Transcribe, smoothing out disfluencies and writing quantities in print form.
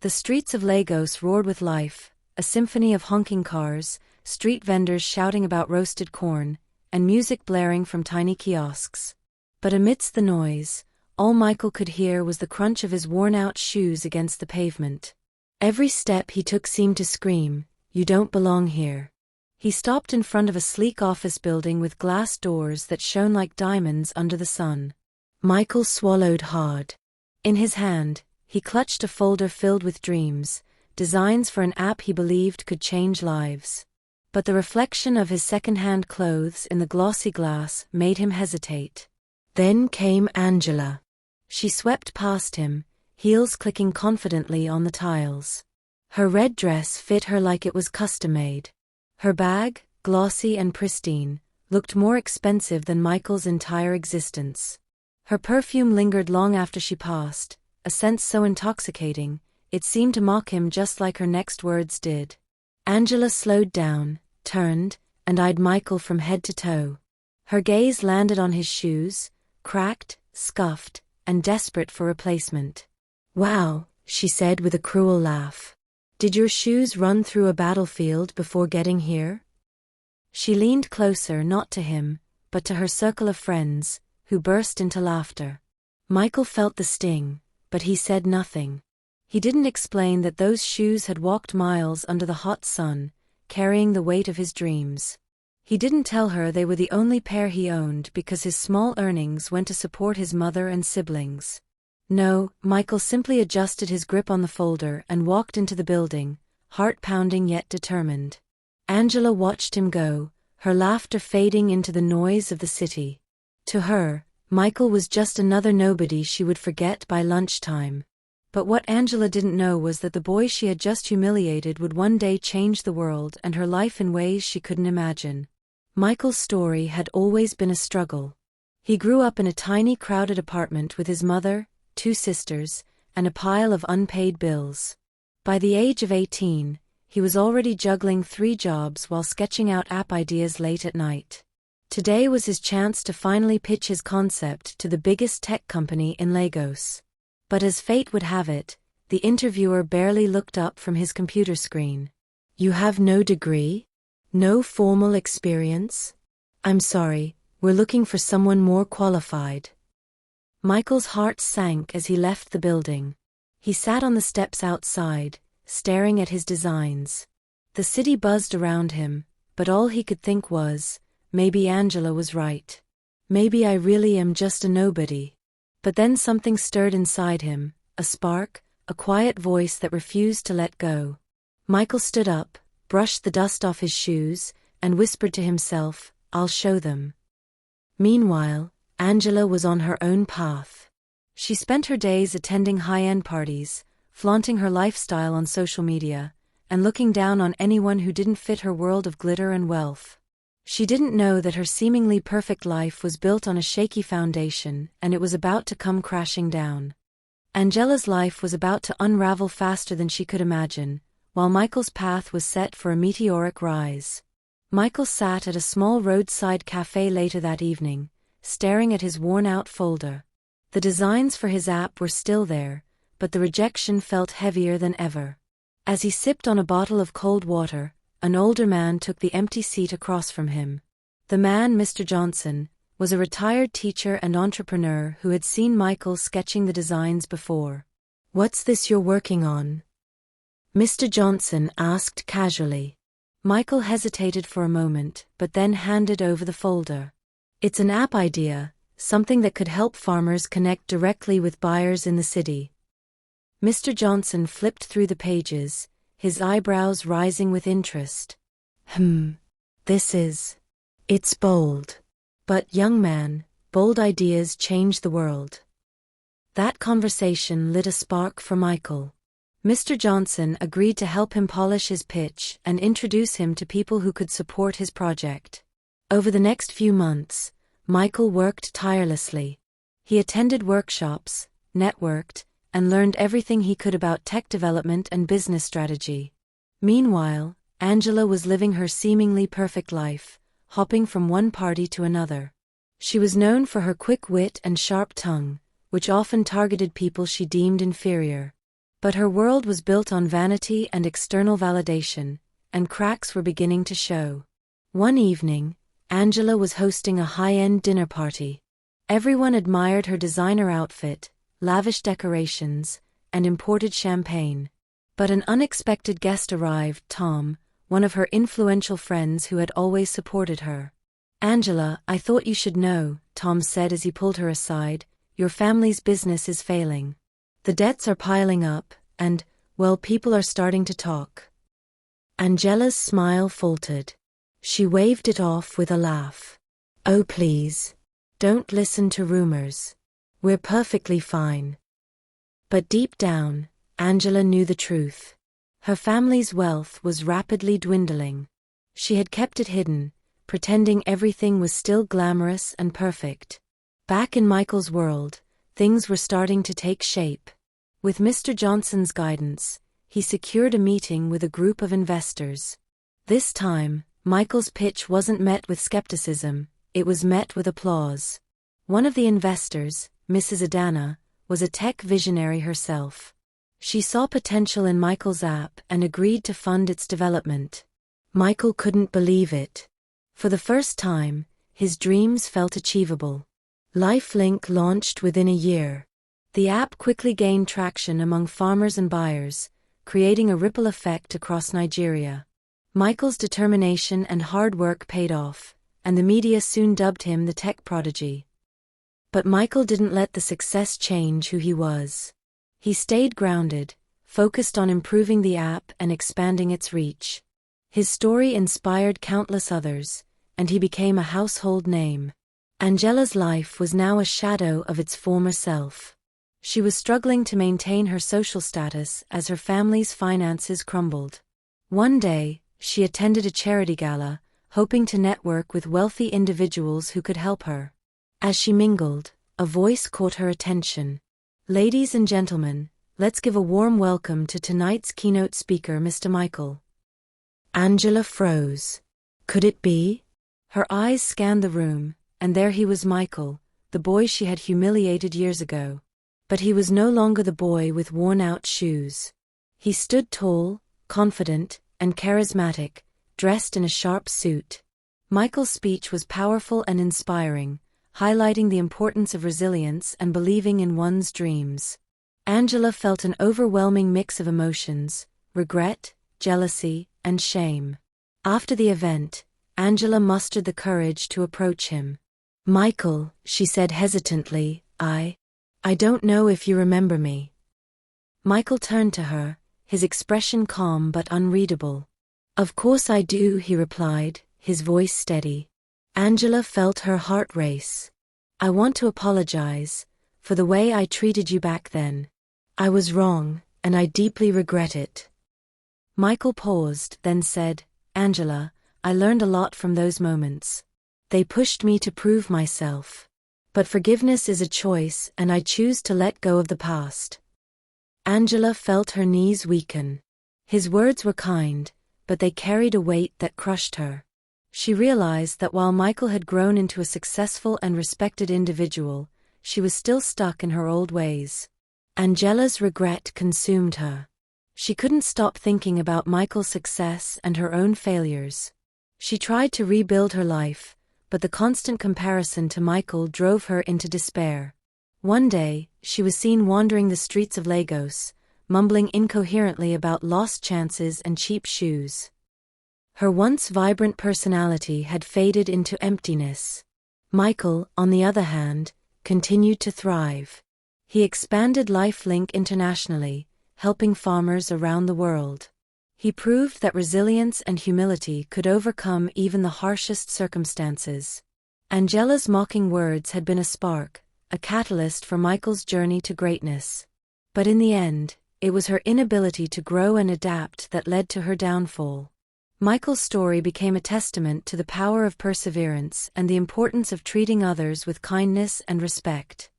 The streets of Lagos roared with life, a symphony of honking cars, street vendors shouting about roasted corn, and music blaring from tiny kiosks. But amidst the noise, all Michael could hear was the crunch of his worn-out shoes against the pavement. Every step he took seemed to scream, "You don't belong here." He stopped in front of a sleek office building with glass doors that shone like diamonds under the sun. Michael swallowed hard. In his hand, he clutched a folder filled with dreams, designs for an app he believed could change lives. But the reflection of his second-hand clothes in the glossy glass made him hesitate. Then came Angela. She swept past him, heels clicking confidently on the tiles. Her red dress fit her like it was custom-made. Her bag, glossy and pristine, looked more expensive than Michael's entire existence. Her perfume lingered long after she passed, a scent so intoxicating, it seemed to mock him just like her next words did. Angela slowed down, turned, and eyed Michael from head to toe. Her gaze landed on his shoes, cracked, scuffed, and desperate for replacement. "Wow," she said with a cruel laugh. "Did your shoes run through a battlefield before getting here?" She leaned closer, not to him, but to her circle of friends, who burst into laughter. Michael felt the sting, but he said nothing. He didn't explain that those shoes had walked miles under the hot sun, carrying the weight of his dreams. He didn't tell her they were the only pair he owned because his small earnings went to support his mother and siblings. No, Michael simply adjusted his grip on the folder and walked into the building, heart pounding yet determined. Angela watched him go, her laughter fading into the noise of the city. To her, Michael was just another nobody she would forget by lunchtime. But what Angela didn't know was that the boy she had just humiliated would one day change the world and her life in ways she couldn't imagine. Michael's story had always been a struggle. He grew up in a tiny crowded apartment with his mother, 2 sisters, and a pile of unpaid bills. By the age of 18, he was already juggling 3 jobs while sketching out app ideas late at night. Today was his chance to finally pitch his concept to the biggest tech company in Lagos. But as fate would have it, the interviewer barely looked up from his computer screen. "You have no degree? No formal experience? I'm sorry, we're looking for someone more qualified." Michael's heart sank as he left the building. He sat on the steps outside, staring at his designs. The city buzzed around him, but all he could think was, maybe Angela was right. Maybe I really am just a nobody. But then something stirred inside him, a spark, a quiet voice that refused to let go. Michael stood up, brushed the dust off his shoes, and whispered to himself, "I'll show them." Meanwhile, Angela was on her own path. She spent her days attending high-end parties, flaunting her lifestyle on social media, and looking down on anyone who didn't fit her world of glitter and wealth. She didn't know that her seemingly perfect life was built on a shaky foundation and it was about to come crashing down. Angela's life was about to unravel faster than she could imagine, while Michael's path was set for a meteoric rise. Michael sat at a small roadside cafe later that evening, staring at his worn-out folder. The designs for his app were still there, but the rejection felt heavier than ever. As he sipped on a bottle of cold water, an older man took the empty seat across from him. The man, Mr. Johnson, was a retired teacher and entrepreneur who had seen Michael sketching the designs before. "What's this you're working on?" Mr. Johnson asked casually. Michael hesitated for a moment, but then handed over the folder. "It's an app idea, something that could help farmers connect directly with buyers in the city." Mr. Johnson flipped through the pages, his eyebrows rising with interest. It's bold. But, young man, bold ideas change the world." That conversation lit a spark for Michael. Mr. Johnson agreed to help him polish his pitch and introduce him to people who could support his project. Over the next few months, Michael worked tirelessly. He attended workshops, networked, and learned everything he could about tech development and business strategy. Meanwhile, Angela was living her seemingly perfect life, hopping from one party to another. She was known for her quick wit and sharp tongue, which often targeted people she deemed inferior. But her world was built on vanity and external validation, and cracks were beginning to show. One evening, Angela was hosting a high-end dinner party. Everyone admired her designer outfit, lavish decorations, and imported champagne. But an unexpected guest arrived, Tom, one of her influential friends who had always supported her. "Angela, I thought you should know," Tom said as he pulled her aside, "your family's business is failing. The debts are piling up, and, well, people are starting to talk." Angela's smile faltered. She waved it off with a laugh. "Oh, please. Don't listen to rumors. We're perfectly fine." But deep down, Angela knew the truth. Her family's wealth was rapidly dwindling. She had kept it hidden, pretending everything was still glamorous and perfect. Back in Michael's world, things were starting to take shape. With Mr. Johnson's guidance, he secured a meeting with a group of investors. This time, Michael's pitch wasn't met with skepticism, it was met with applause. One of the investors, Mrs. Adana, was a tech visionary herself. She saw potential in Michael's app and agreed to fund its development. Michael couldn't believe it. For the first time, his dreams felt achievable. LifeLink launched within a year. The app quickly gained traction among farmers and buyers, creating a ripple effect across Nigeria. Michael's determination and hard work paid off, and the media soon dubbed him the tech prodigy. But Michael didn't let the success change who he was. He stayed grounded, focused on improving the app and expanding its reach. His story inspired countless others, and he became a household name. Angela's life was now a shadow of its former self. She was struggling to maintain her social status as her family's finances crumbled. One day, she attended a charity gala, hoping to network with wealthy individuals who could help her. As she mingled, a voice caught her attention. "Ladies and gentlemen, let's give a warm welcome to tonight's keynote speaker, Mr. Michael." Angela froze. Could it be? Her eyes scanned the room, and there he was, Michael, the boy she had humiliated years ago. But he was no longer the boy with worn-out shoes. He stood tall, confident, and charismatic, dressed in a sharp suit. Michael's speech was powerful and inspiring, highlighting the importance of resilience and believing in one's dreams. Angela felt an overwhelming mix of emotions: regret, jealousy, and shame. After the event, Angela mustered the courage to approach him. "Michael," she said hesitantly, I don't know if you remember me." Michael turned to her, his expression calm but unreadable. "Of course I do," he replied, his voice steady. Angela felt her heart race. "I want to apologize for the way I treated you back then. I was wrong, and I deeply regret it." Michael paused, then said, "Angela, I learned a lot from those moments. They pushed me to prove myself. But forgiveness is a choice, and I choose to let go of the past." Angela felt her knees weaken. His words were kind, but they carried a weight that crushed her. She realized that while Michael had grown into a successful and respected individual, she was still stuck in her old ways. Angela's regret consumed her. She couldn't stop thinking about Michael's success and her own failures. She tried to rebuild her life, but the constant comparison to Michael drove her into despair. One day, she was seen wandering the streets of Lagos, mumbling incoherently about lost chances and cheap shoes. Her once vibrant personality had faded into emptiness. Michael, on the other hand, continued to thrive. He expanded LifeLink internationally, helping farmers around the world. He proved that resilience and humility could overcome even the harshest circumstances. Angela's mocking words had been a spark, a catalyst for Michael's journey to greatness. But in the end, it was her inability to grow and adapt that led to her downfall. Michael's story became a testament to the power of perseverance and the importance of treating others with kindness and respect.